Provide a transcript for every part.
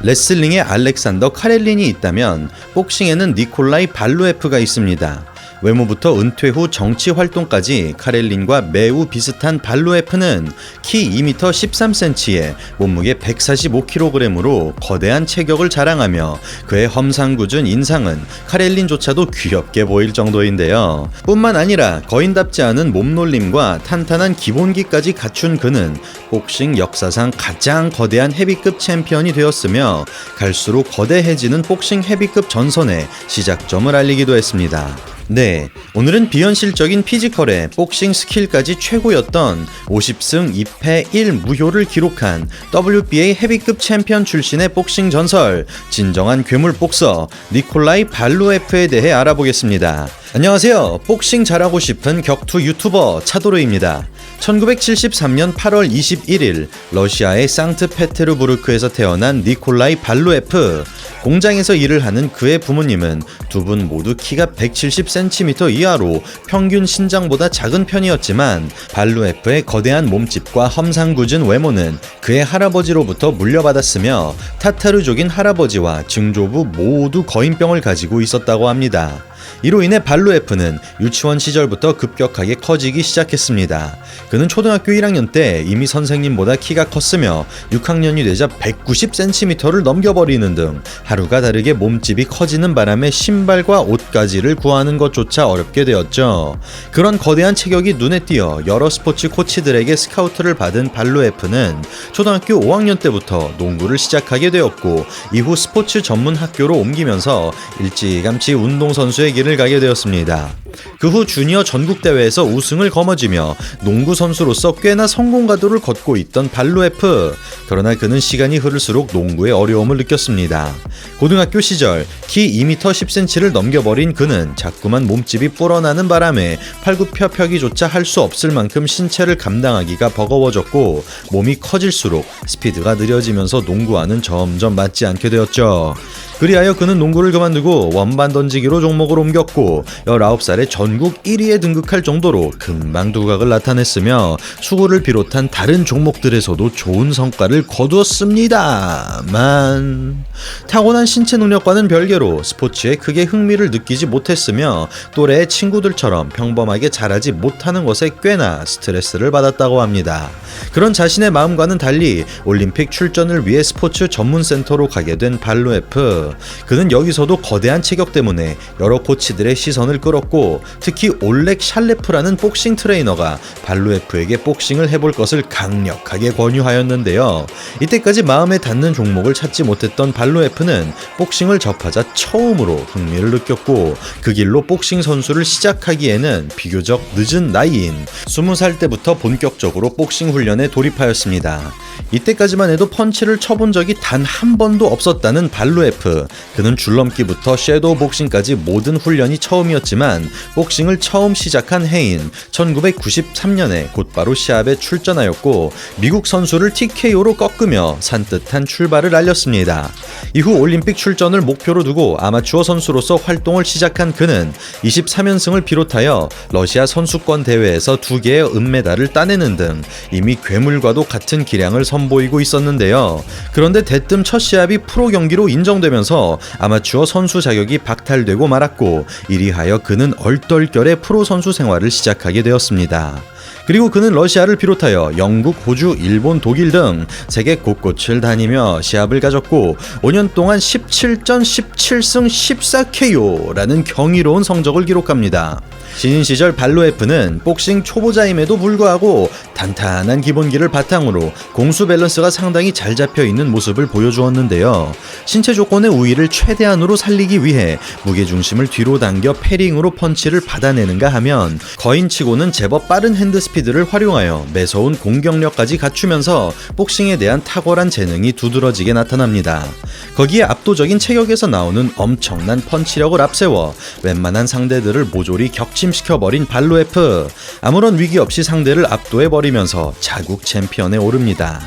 레슬링에 알렉산더 카렐린이 있다면 복싱에는 니콜라이 발루에프가 있습니다. 외모부터 은퇴 후 정치 활동까지 카렐린과 매우 비슷한 발루에프는 키 2m 13cm에 몸무게 145kg으로 거대한 체격을 자랑하며 그의 험상궂은 인상은 카렐린조차도 귀엽게 보일 정도인데요. 뿐만 아니라 거인답지 않은 몸놀림과 탄탄한 기본기까지 갖춘 그는 복싱 역사상 가장 거대한 헤비급 챔피언이 되었으며 갈수록 거대해지는 복싱 헤비급 전선의 시작점을 알리기도 했습니다. 네, 오늘은 비현실적인 피지컬에 복싱 스킬까지 최고였던 50승 2패 1무효를 기록한 WBA 헤비급 챔피언 출신의 복싱 전설, 진정한 괴물 복서 니콜라이 발루에프에 대해 알아보겠습니다. 안녕하세요. 복싱 잘하고 싶은 격투 유튜버 차도르입니다. 1973년 8월 21일 러시아의 상트페테르부르크에서 태어난 니콜라이 발루에프. 공장에서 일을 하는 그의 부모님은 두 분 모두 키가 170cm 이하로 평균 신장보다 작은 편이었지만 발루에프의 거대한 몸집과 험상궂은 외모는 그의 할아버지로부터 물려받았으며 타타르족인 할아버지와 증조부 모두 거인병을 가지고 있었다고 합니다. 이로 인해 발루에프는 유치원 시절부터 급격하게 커지기 시작했습니다. 그는 초등학교 1학년 때 이미 선생님보다 키가 컸으며 6학년이 되자 190cm를 넘겨버리는 등 하루가 다르게 몸집이 커지는 바람에 신발과 옷가지를 구하는 것조차 어렵게 되었죠. 그런 거대한 체격이 눈에 띄어 여러 스포츠 코치들에게 스카우트를 받은 발루에프는 초등학교 5학년 때부터 농구를 시작하게 되었고 이후 스포츠 전문 학교로 옮기면서 일찌감치 운동선수의 길을 가게 되었습니다. 그 후 주니어 전국대회에서 우승을 거머쥐며 농구 선수로서 꽤나 성공가도를 걷고 있던 발루에프. 그러나 그는 시간이 흐를수록 농구의 어려움을 느꼈습니다. 고등학교 시절 키 2m 10cm를 넘겨버린 그는 자꾸만 몸집이 불어나는 바람에 팔굽혀펴기조차 할 수 없을 만큼 신체를 감당하기가 버거워졌고 몸이 커질수록 스피드가 느려지면서 농구와는 점점 맞지 않게 되었죠. 그리하여 그는 농구를 그만두고 원반 던지기로 종목을 옮겼고 19살에 전국 1위에 등극할 정도로 금방 두각을 나타냈으며 수구를 비롯한 다른 종목들에서도 좋은 성과를 거두었습니다만 타고난 신체 능력과는 별개로 스포츠에 크게 흥미를 느끼지 못했으며 또래의 친구들처럼 평범하게 자라지 못하는 것에 꽤나 스트레스를 받았다고 합니다. 그런 자신의 마음과는 달리 올림픽 출전을 위해 스포츠 전문센터로 가게 된 발루에프. 그는 여기서도 거대한 체격 때문에 여러 코치들의 시선을 끌었고 특히 올렉 샬레프라는 복싱 트레이너가 발루에프에게 복싱을 해볼 것을 강력하게 권유하였는데요. 이때까지 마음에 닿는 종목을 찾지 못했던 발루에프는 복싱을 접하자 처음으로 흥미를 느꼈고 그 길로 복싱 선수를 시작하기에는 비교적 늦은 나이인 20살 때부터 본격적으로 복싱 훈련에 돌입하였습니다. 이때까지만 해도 펀치를 쳐본 적이 단 한 번도 없었다는 발루에프. 그는 줄넘기부터 섀도우 복싱까지 모든 훈련이 처음이었지만 복싱을 처음 시작한 해인 1993년에 곧바로 시합에 출전하였고 미국 선수를 TKO로 꺾으며 산뜻한 출발을 알렸습니다. 이후 올림픽 출전을 목표로 두고 아마추어 선수로서 활동을 시작한 그는 23연승을 비롯하여 러시아 선수권 대회에서 2개의 은메달을 따내는 등 이미 괴물과도 같은 기량을 선보이고 있었는데요. 그런데 대뜸 첫 시합이 프로 경기로 인정되면서 아마추어 선수 자격이 박탈되고 말았고 이리하여 그는 얼떨결에 프로 선수 생활을 시작하게 되었습니다. 그리고 그는 러시아를 비롯하여 영국, 호주, 일본, 독일 등 세계 곳곳을 다니며 시합을 가졌고 5년 동안 17전 17승 14KO라는 경이로운 성적을 기록합니다. 신인 시절 발루에프는 복싱 초보자임에도 불구하고 탄탄한 기본기를 바탕으로 공수 밸런스가 상당히 잘 잡혀있는 모습을 보여주었는데요. 신체 조건의 우위를 최대한으로 살리기 위해 무게중심을 뒤로 당겨 패링으로 펀치를 받아내는가 하면 거인치고는 제법 빠른 핸드 스피드를 활용하여 매서운 공격력까지 갖추면서 복싱에 대한 탁월한 재능이 두드러지게 나타납니다. 거기에 압도적인 체격에서 나오는 엄청난 펀치력을 앞세워 웬만한 상대들을 모조리 격침시켜버린 발루에프. 아무런 위기 없이 상대를 압도해버리면서 자국 챔피언에 오릅니다.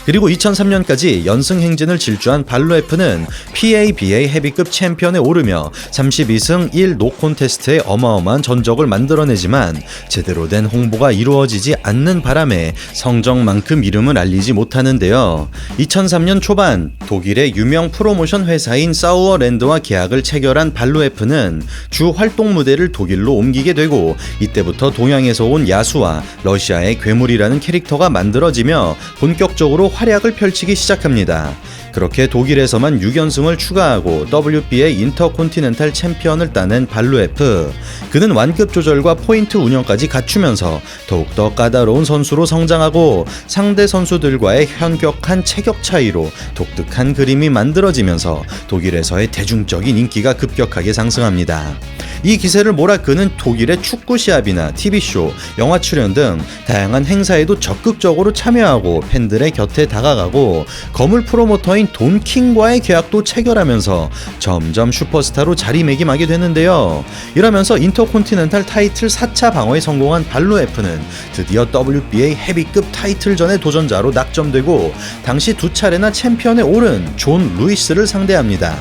그리고 2003년까지 연승 행진을 질주한 발루에프는 PABA 헤비급 챔피언에 오르며 32승 1 노콘테스트의 어마어마한 전적을 만들어내지만 제대로 된 홍보가 이루어지지 않는 바람에 성적만큼 이름을 알리지 못하는데요. 2003년 초반 독일의 유명 프로모션 회사인 사우어랜드와 계약을 체결한 발루에프는 주 활동 무대를 독일로 옮기게 되고 이때부터 동양에서 온 야수와 러시아의 괴물이라는 캐릭터가 만들어지며 본격적으로 활약을 펼치기 시작합니다. 그렇게 독일에서만 6연승을 추가하고 WBA 인터콘티넨탈 챔피언을 따낸 발루에프. 그는 완급 조절과 포인트 운영까지 갖추면서 더욱더 까다로운 선수로 성장하고 상대 선수들과의 현격한 체격 차이로 독특한 그림이 만들어지면서 독일에서의 대중적인 인기가 급격하게 상승합니다. 이 기세를 몰아 그는 독일의 축구 시합이나 TV쇼, 영화 출연 등 다양한 행사에도 적극적으로 참여하고 팬들의 곁에 다가가고 거물 프로모터인 돈킹과의 계약도 체결하면서 점점 슈퍼스타로 자리매김하게 되는데요. 이러면서 인터콘티넨탈 타이틀 4차 방어에 성공한 발루에프는 드디어 WBA 헤비급 타이틀전의 도전자로 낙점되고 당시 2차례나 챔피언에 오른 존 루이스를 상대합니다.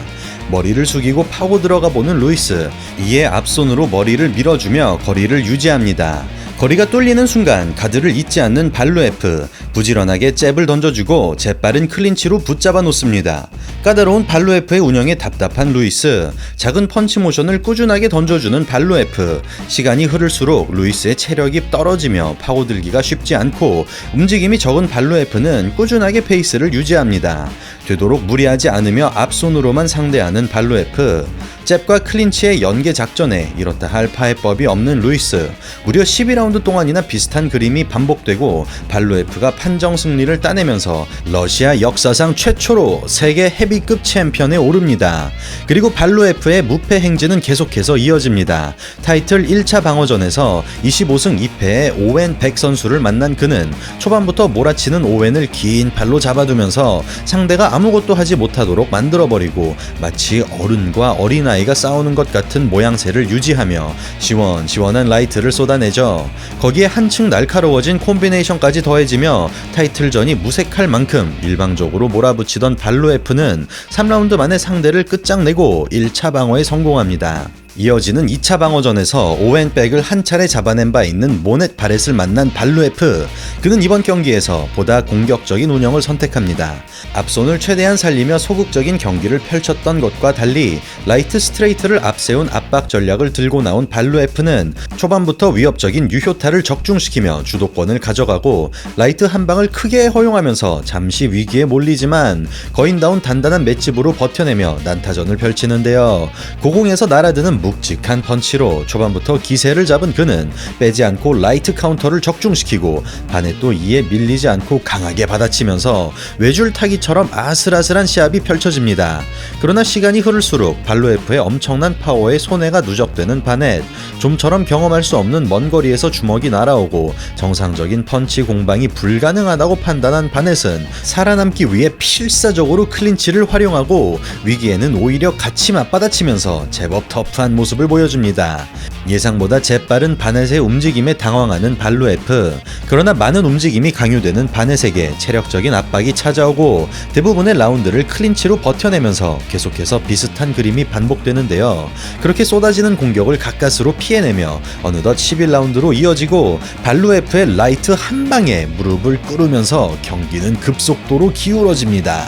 머리를 숙이고 파고 들어가 보는 루이스, 이에 앞손으로 머리를 밀어주며 거리를 유지합니다. 거리가 뚫리는 순간 가드를 잊지 않는 발루에프, 부지런하게 잽을 던져주고 재빠른 클린치로 붙잡아 놓습니다. 까다로운 발루에프의 운영에 답답한 루이스, 작은 펀치 모션을 꾸준하게 던져주는 발루에프. 시간이 흐를수록 루이스의 체력이 떨어지며 파고들기가 쉽지 않고 움직임이 적은 발루에프는 꾸준하게 페이스를 유지합니다. 되도록 무리하지 않으며 앞손으로만 상대하는 발루에프. 잽과 클린치의 연계 작전에 이렇다 할 파해법이 없는 루이스. 무려 12라운드 동안이나 비슷한 그림이 반복되고 발루에프가 판정 승리를 따내면서 러시아 역사상 최초로 세계 헤비급 챔피언에 오릅니다. 그리고 발루에프의 무패 행진은 계속해서 이어집니다. 타이틀 1차 방어전에서 25승 2패의 오웬 백 선수를 만난 그는 초반부터 몰아치는 오웬을 긴 발로 잡아두면서 상대가 아무것도 하지 못하도록 만들어버리고 마치 어른과 어린아이가 싸우는 것 같은 모양새를 유지하며 시원시원한 라이트를 쏟아내죠. 거기에 한층 날카로워진 콤비네이션까지 더해지며 타이틀전이 무색할 만큼 일방적으로 몰아붙이던 발루에프는 3라운드 만에 상대를 끝장내고 1차 방어에 성공합니다. 이어지는 2차 방어전에서 오웬백을 한 차례 잡아낸 바 있는 모넷 바렛을 만난 발루에프. 그는 이번 경기에서 보다 공격적인 운영을 선택합니다. 앞손을 최대한 살리며 소극적인 경기를 펼쳤던 것과 달리 라이트 스트레이트를 앞세운 압박 전략을 들고 나온 발루에프는 초반부터 위협적인 유효타를 적중시키며 주도권을 가져가고 라이트 한 방을 크게 허용하면서 잠시 위기에 몰리지만 거인다운 단단한 맷집으로 버텨내며 난타전을 펼치는데요. 고공에서 날아드는 묵직한 펀치로 초반부터 기세를 잡은 그는 빼지 않고 라이트 카운터를 적중시키고 바넷도 이에 밀리지 않고 강하게 받아치면서 외줄타기처럼 아슬아슬한 시합이 펼쳐집니다. 그러나 시간이 흐를수록 발루에프의 엄청난 파워에 손해가 누적되는 바넷. 좀처럼 경험할 수 없는 먼 거리에서 주먹이 날아오고 정상적인 펀치 공방이 불가능하다고 판단한 바넷은 살아남기 위해 필사적으로 클린치를 활용하고 위기에는 오히려 같이 맞받아치면서 제법 터프한 모습을 보여줍니다. 예상보다 재빠른 바넷의 움직임에 당황하는 발루에프. 그러나 많은 움직임이 강요되는 바넷에게 체력적인 압박이 찾아오고 대부분의 라운드를 클린치로 버텨내면서 계속해서 비슷한 그림이 반복되는데요. 그렇게 쏟아지는 공격을 가까스로 피해내며 어느덧 11라운드로 이어지고 발루에프의 라이트 한 방에 무릎을 꿇으면서 경기는 급속도로 기울어집니다.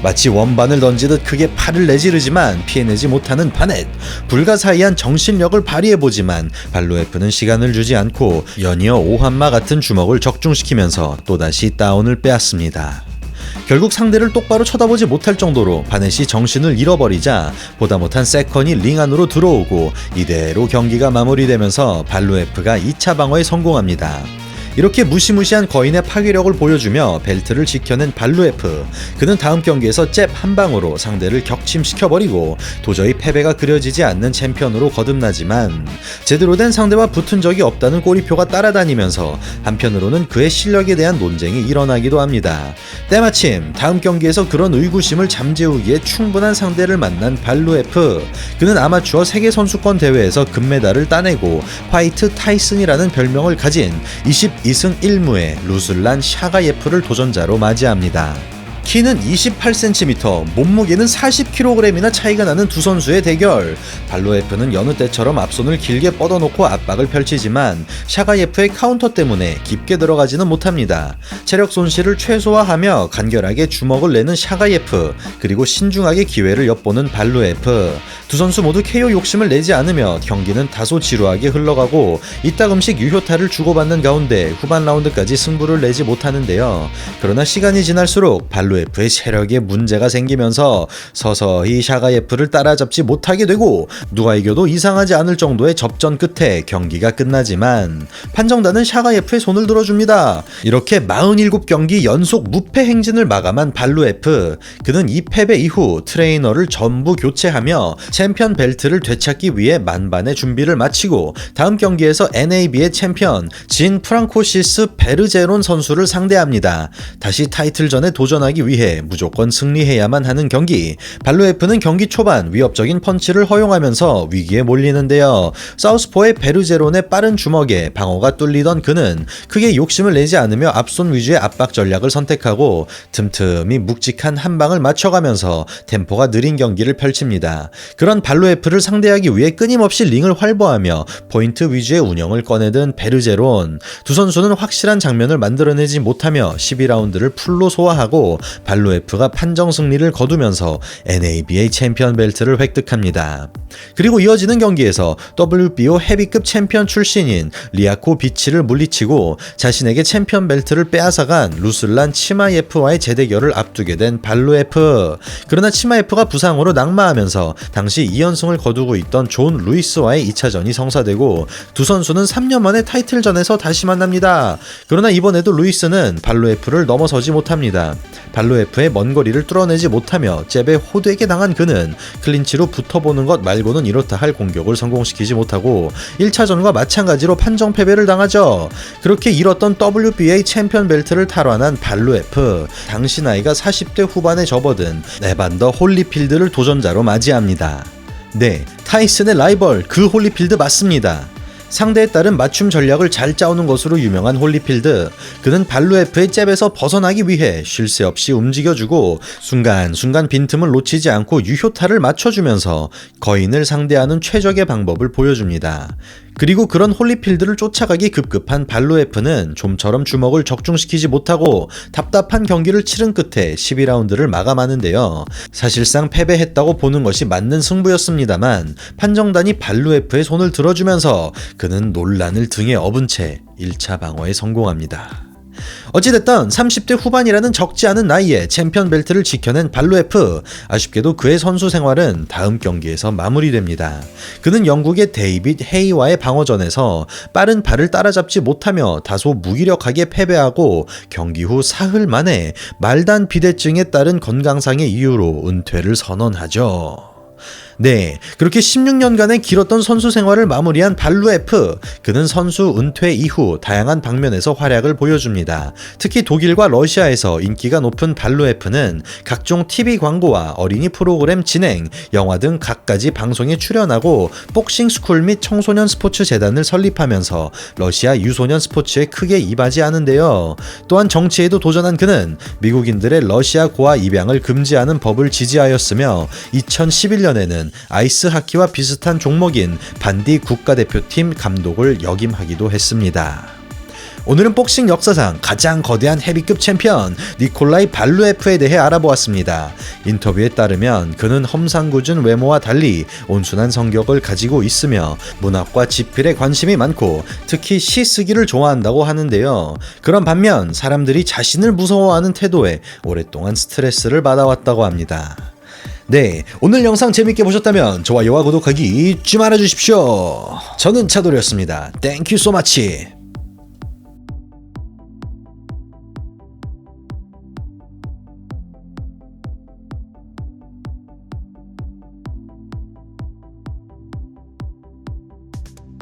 마치 원반을 던지듯 크게 팔을 내지르지만 피해내지 못하는 바넷. 불가사의한 정신력을 발휘해보지만 발루에프는 시간을 주지 않고 연이어 오한마 같은 주먹을 적중시키면서 또다시 다운을 빼앗습니다. 결국 상대를 똑바로 쳐다보지 못할 정도로 바넷이 정신을 잃어버리자 보다 못한 세컨이 링 안으로 들어오고 이대로 경기가 마무리되면서 발루에프가 2차 방어에 성공합니다. 이렇게 무시무시한 거인의 파괴력을 보여주며 벨트를 지켜낸 발루에프. 그는 다음 경기에서 잽 한 방으로 상대를 격침시켜버리고 도저히 패배가 그려지지 않는 챔피언으로 거듭나지만 제대로 된 상대와 붙은 적이 없다는 꼬리표가 따라다니면서 한편으로는 그의 실력에 대한 논쟁이 일어나기도 합니다. 때마침 다음 경기에서 그런 의구심을 잠재우기에 충분한 상대를 만난 발루에프. 그는 아마추어 세계선수권 대회에서 금메달을 따내고 화이트 타이슨이라는 별명을 가진 2승 1무의 루슬란 샤가예프를 도전자로 맞이합니다. 키는 28cm, 몸무게는 40kg이나 차이가 나는 두 선수의 대결. 발로에프는 여느 때처럼 앞손을 길게 뻗어놓고 압박을 펼치지만 샤가예프의 카운터 때문에 깊게 들어가지는 못합니다. 체력 손실을 최소화하며 간결하게 주먹을 내는 샤가예프, 그리고 신중하게 기회를 엿보는 발로에프. 두 선수 모두 KO 욕심을 내지 않으며 경기는 다소 지루하게 흘러가고 이따금씩 유효타를 주고받는 가운데 후반 라운드까지 승부를 내지 못하는데요. 그러나 시간이 지날수록 발로에프의 체력에 문제가 생기면서 서서히 샤가예프를 따라잡지 못하게 되고 누가 이겨도 이상하지 않을 정도의 접전 끝에 경기가 끝나지만 판정단은 샤가예프의 손을 들어줍니다. 이렇게 47경기 연속 무패 행진을 마감한 발로에프. 그는 이 패배 이후 트레이너를 전부 교체하며 챔피언 벨트를 되찾기 위해 만반의 준비를 마치고 다음 경기에서 NAB의 챔피언 진 프랑코시스 베르제론 선수를 상대합니다. 다시 타이틀전에 도전하기 위해 무조건 승리해야만 하는 경기. 발로에프는 경기 초반 위협적인 펀치를 허용하면서 위기에 몰리는데요. 사우스포의 베르제론의 빠른 주먹에 방어가 뚫리던 그는 크게 욕심을 내지 않으며 앞손 위주의 압박 전략을 선택하고 틈틈이 묵직한 한 방을 맞춰가면서 템포가 느린 경기를 펼칩니다. 그런 발로에프를 상대하기 위해 끊임없이 링을 활보하며 포인트 위주의 운영을 꺼내든 베르제론. 두 선수는 확실한 장면을 만들어내지 못하며 12라운드를 풀로 소화하고 발로에프가 판정 승리를 거두면서 NABA 챔피언 벨트를 획득합니다. 그리고 이어지는 경기에서 WBO 헤비급 챔피언 출신인 리아코 비치를 물리치고 자신에게 챔피언 벨트를 빼앗아간 루슬란 치마예프와의 재대결을 앞두게 된 발로에프. 그러나 치마예프가 부상으로 낙마하면서 당시 2연승을 거두고 있던 존 루이스와의 2차전이 성사되고 두 선수는 3년 만에 타이틀전에서 다시 만납니다. 그러나 이번에도 루이스는 발로에프를 넘어서지 못합니다. 발로에프의 먼 거리를 뚫어내지 못하며 잽에 호되게 당한 그는 클린치로 붙어보는 것 말고는 이렇다 할 공격을 성공시키지 못하고 1차전과 마찬가지로 판정 패배를 당하죠. 그렇게 잃었던 WBA 챔피언 벨트를 탈환한 발로에프. 당시 나이가 40대 후반에 접어든 에반더 홀리필드를 도전자로 맞이합니다. 네, 타이슨의 라이벌 그 홀리필드 맞습니다. 상대에 따른 맞춤 전략을 잘 짜오는 것으로 유명한 홀리필드. 그는 발로에프의 잽에서 벗어나기 위해 쉴 새 없이 움직여주고 순간순간 빈틈을 놓치지 않고 유효타를 맞춰주면서 거인을 상대하는 최적의 방법을 보여줍니다. 그리고 그런 홀리필드를 쫓아가기 급급한 발로에프는 좀처럼 주먹을 적중시키지 못하고 답답한 경기를 치른 끝에 12라운드를 마감하는데요. 사실상 패배했다고 보는 것이 맞는 승부였습니다만 판정단이 발로에프의 손을 들어주면서 그는 논란을 등에 업은 채 1차 방어에 성공합니다. 어찌됐든 30대 후반이라는 적지 않은 나이에 챔피언 벨트를 지켜낸 발로에프. 아쉽게도 그의 선수 생활은 다음 경기에서 마무리됩니다. 그는 영국의 데이빗 헤이와의 방어전에서 빠른 발을 따라잡지 못하며 다소 무기력하게 패배하고 경기 후 사흘 만에 말단 비대증에 따른 건강상의 이유로 은퇴를 선언하죠. 네, 그렇게 16년간의 길었던 선수 생활을 마무리한 발로에프. 그는 선수 은퇴 이후 다양한 방면에서 활약을 보여줍니다. 특히 독일과 러시아에서 인기가 높은 발로에프는 각종 TV 광고와 어린이 프로그램 진행, 영화 등 갖가지 방송에 출연하고 복싱 스쿨 및 청소년 스포츠 재단을 설립하면서 러시아 유소년 스포츠에 크게 이바지하는데요. 또한 정치에도 도전한 그는 미국인들의 러시아 고아 입양을 금지하는 법을 지지하였으며 2011년에는 아이스 하키와 비슷한 종목인 반디 국가대표팀 감독을 역임하기도 했습니다. 오늘은 복싱 역사상 가장 거대한 헤비급 챔피언 니콜라이 발로에프에 대해 알아보았습니다. 인터뷰에 따르면 그는 험상궂은 외모와 달리 온순한 성격을 가지고 있으며 문학과 지필에 관심이 많고 특히 시 쓰기를 좋아한다고 하는데요. 그런 반면 사람들이 자신을 무서워하는 태도에 오랫동안 스트레스를 받아왔다고 합니다. 네, 오늘 영상 재밌게 보셨다면 좋아요와 구독하기 잊지 말아주십시오. 저는 차돌이었습니다. Thank you so much.